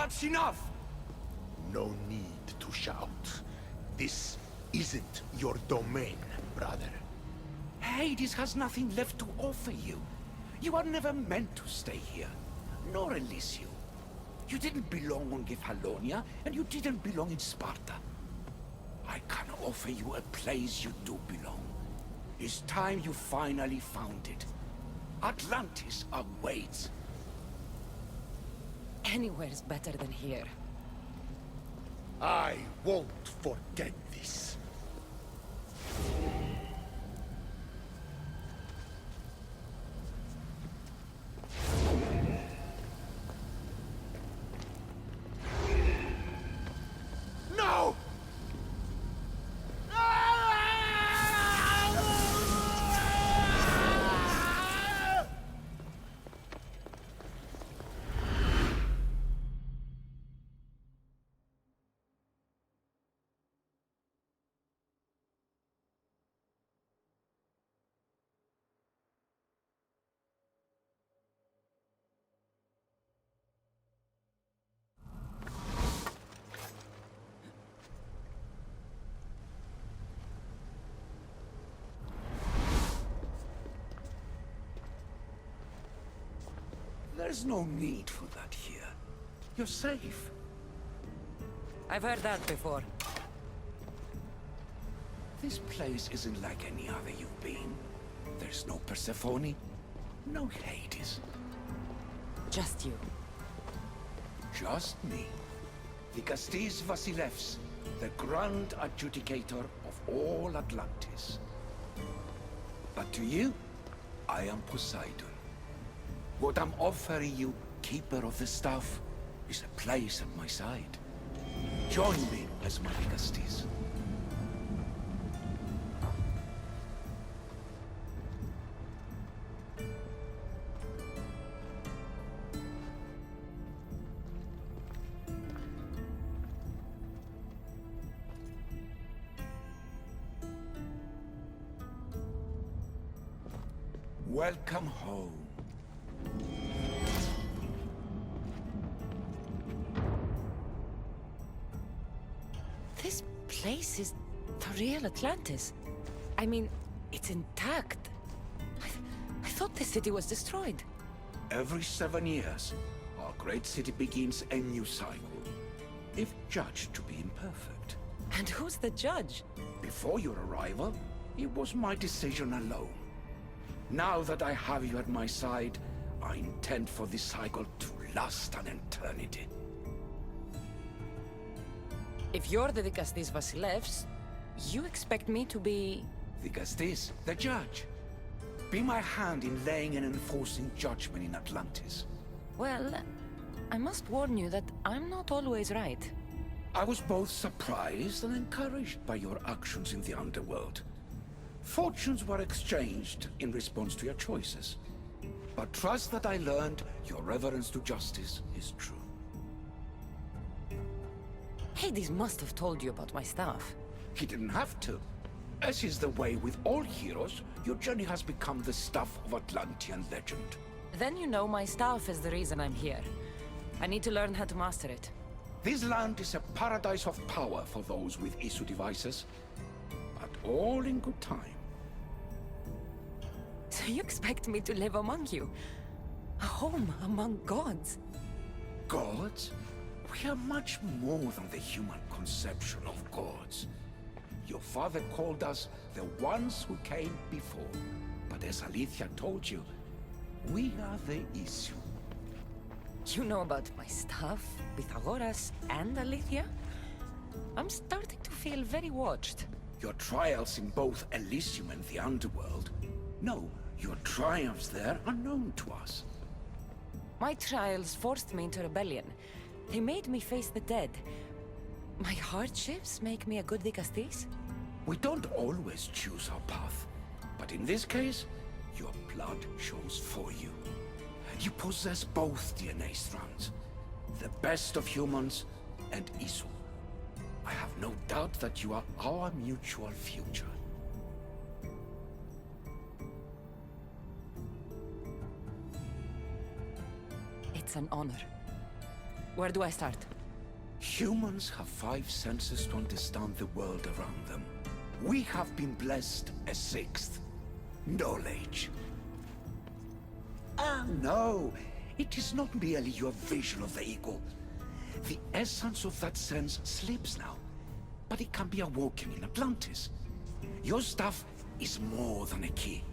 That's enough! No need to shout. This isn't your domain, brother. Hades has nothing left to offer you. You are never meant to stay here, nor Elysium. You didn't belong on Kefalonia, and you didn't belong in Sparta. I can offer you a place you do belong. It's time you finally found it. Atlantis awaits. Anywhere's better than here. I won't forget this. No! There's no need for that here. You're safe. I've heard that before. This place isn't like any other you've been. There's no Persephone, no Hades. Just you. Just me. Vikastis Vasilevs, the Grand Adjudicator of all Atlantis. But to you, I am Poseidon. What I'm offering you, Keeper of the Staff, is a place at my side. Join me as my Vikastis. Welcome home. This place is the real Atlantis. I mean, it's intact. I thought the city was destroyed. Every 7 years, our great city begins a new cycle, if judged to be imperfect. And who's the judge? Before your arrival, it was my decision alone. Now that I have you at my side, I intend for this cycle to last an eternity. If you're the Vikastis Vasilevs, you expect me to be... Vikastis, the judge. Be my hand in laying and enforcing judgment in Atlantis. Well, I must warn you that I'm not always right. I was both surprised and encouraged by your actions in the underworld. Fortunes were exchanged in response to your choices. But trust that I learned your reverence to justice is true. Hades must have told you about my staff. He didn't have to. As is the way with all heroes, your journey has become the stuff of Atlantean legend. Then you know my staff is the reason I'm here. I need to learn how to master it. This land is a paradise of power for those with issue devices, but all in good time. So you expect me to live among you? A home among gods? Gods? We are much more than the human conception of gods. Your father called us the ones who came before. But as Alethea told you, we are the issue. You know about my staff, Pythagoras and Alethea? I'm starting to feel very watched. Your trials in both Elysium and the underworld. No, your triumphs there are known to us. My trials forced me into rebellion. They made me face the dead. My hardships make me a good Vikastis? We don't always choose our path, but in this case, your blood shows for you. You possess both DNA strands, the best of humans and Isu. I have no doubt that you are our mutual future. It's an honor. Where do I start? Humans have five senses to understand the world around them. We have been blessed a sixth. Knowledge. Ah, no. It is not merely your visual vehicle. The essence of that sense slips now, but it can be awoken in Atlantis. Your stuff is more than a key.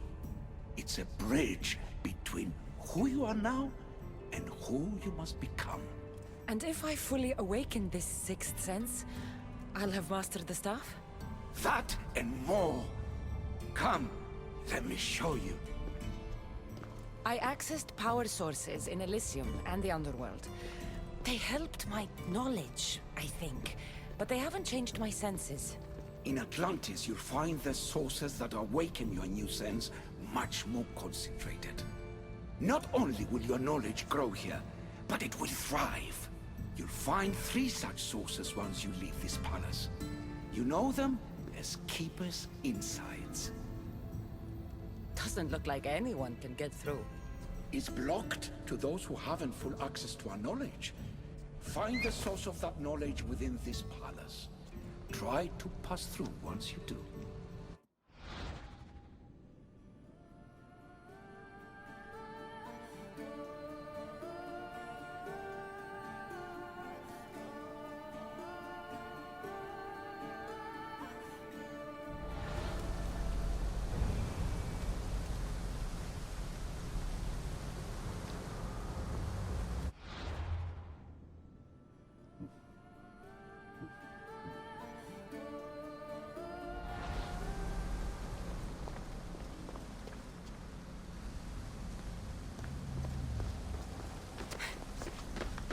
It's a bridge between who you are now and who you must become. And if I fully awaken this sixth sense, I'll have mastered the staff? That and more. Come, let me show you. I accessed power sources in Elysium and the Underworld. They helped my knowledge, I think, but they haven't changed my senses. In Atlantis, you'll find the sources that awaken your new sense much more concentrated. Not only will your knowledge grow here, but it will thrive. You'll find 3 such sources once you leave this palace. You know them as Keeper's Insides. Doesn't look like anyone can get through. It's blocked to those who haven't full access to our knowledge. Find the source of that knowledge within this palace. Try to pass through once you do.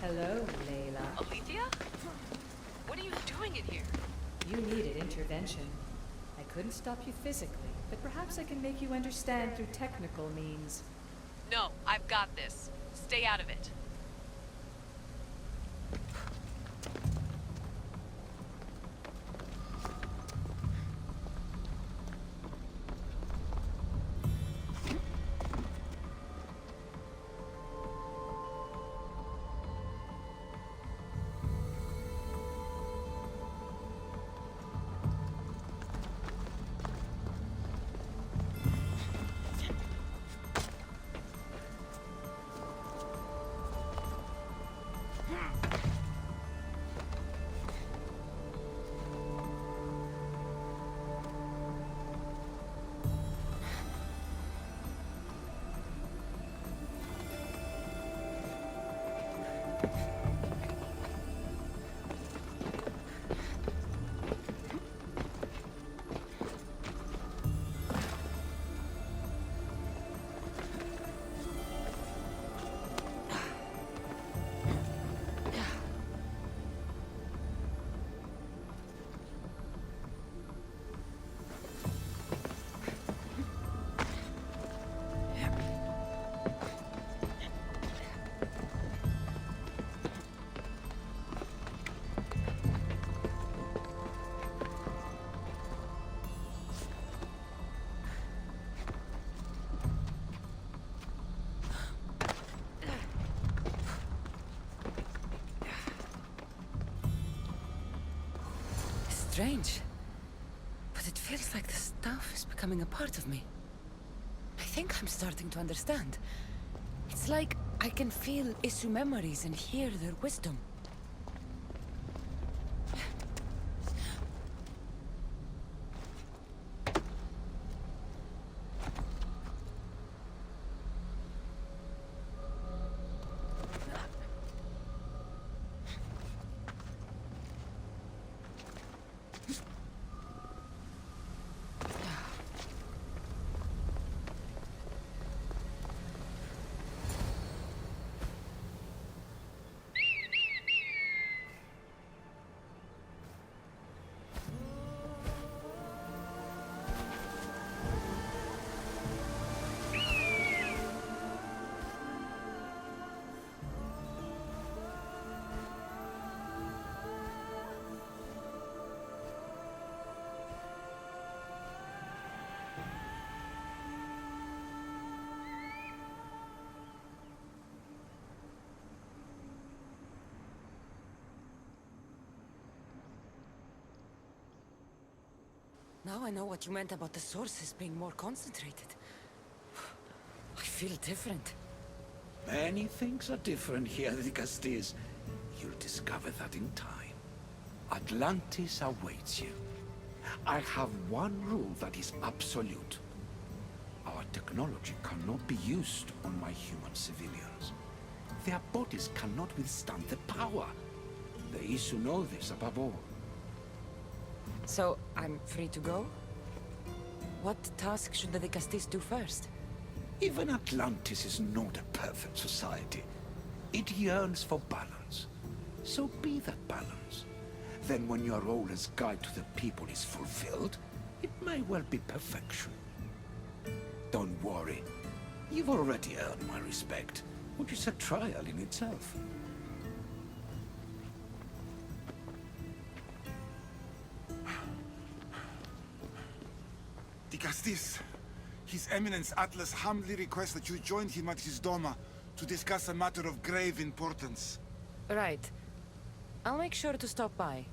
Hello, Layla. Alethea? What are you doing in here? You needed intervention. I couldn't stop you physically, but perhaps I can make you understand through technical means. No, I've got this. Stay out of it. Strange. But it feels like the stuff is becoming a part of me. I think I'm starting to understand. It's like I can feel Isu memories and hear their wisdom. Now I know what you meant about the sources being more concentrated. I feel different. Many things are different here, Dicastes. You'll discover that in time. Atlantis awaits you. I have one rule that is absolute. Our technology cannot be used on my human civilians. Their bodies cannot withstand the power. The Isu know this above all. So, I'm free to go? What task should the Dicastis do first? Even Atlantis is not a perfect society. It yearns for balance. So be that balance. Then when your role as guide to the people is fulfilled, it may well be perfection. Don't worry. You've already earned my respect, which is a trial in itself. Dicastis, His Eminence Atlas humbly requests that you join him at his Doma to discuss a matter of grave importance. Right. I'll make sure to stop by.